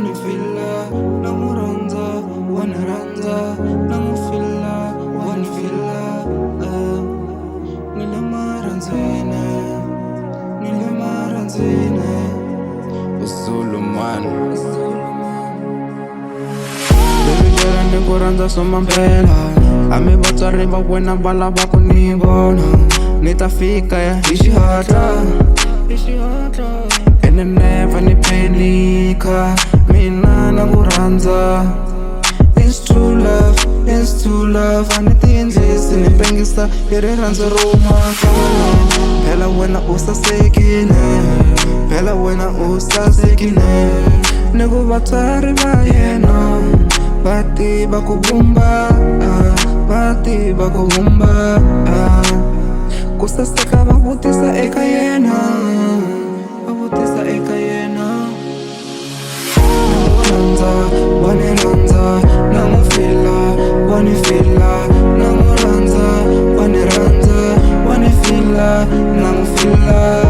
wanifila namuranza wanaranza namufila wanifila nilemaranzine uSulumane Bebijela nikuranza soma mpela Ami vatswari va wena va lava ku ni vona Ni ta fika ya hi xihatla ene never ni phenika mina na ku rhandza It's true love a ni ti endlisi ni pengisa hi rirhandzu ro makala phela wena u sasekile phela wena u sasekile ni ku vatswari va yena va tiva ku vumba ku saseka va vutisa eka yena wanirhandza namufila wanifila namurhandza wanirhandza wanifila namufila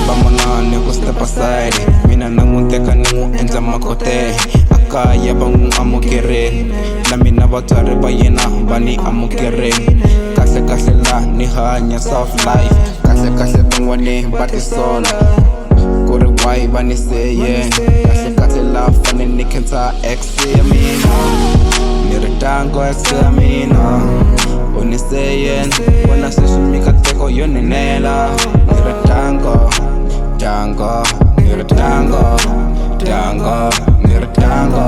Vamonani ku step aside mina namuteka ni n'wu endla makote akaya va n'wu amukerile na mina vatswari va yena va ni amukerile kahle la ni hanya soft life kahle van'wani va tisola ku ri why va ni seye kahle la fane ni khensa ex ya mina ni ri tango ex ya mina u ni seye wena sweswi mikateko yo ninela ni ri tango ni ri tango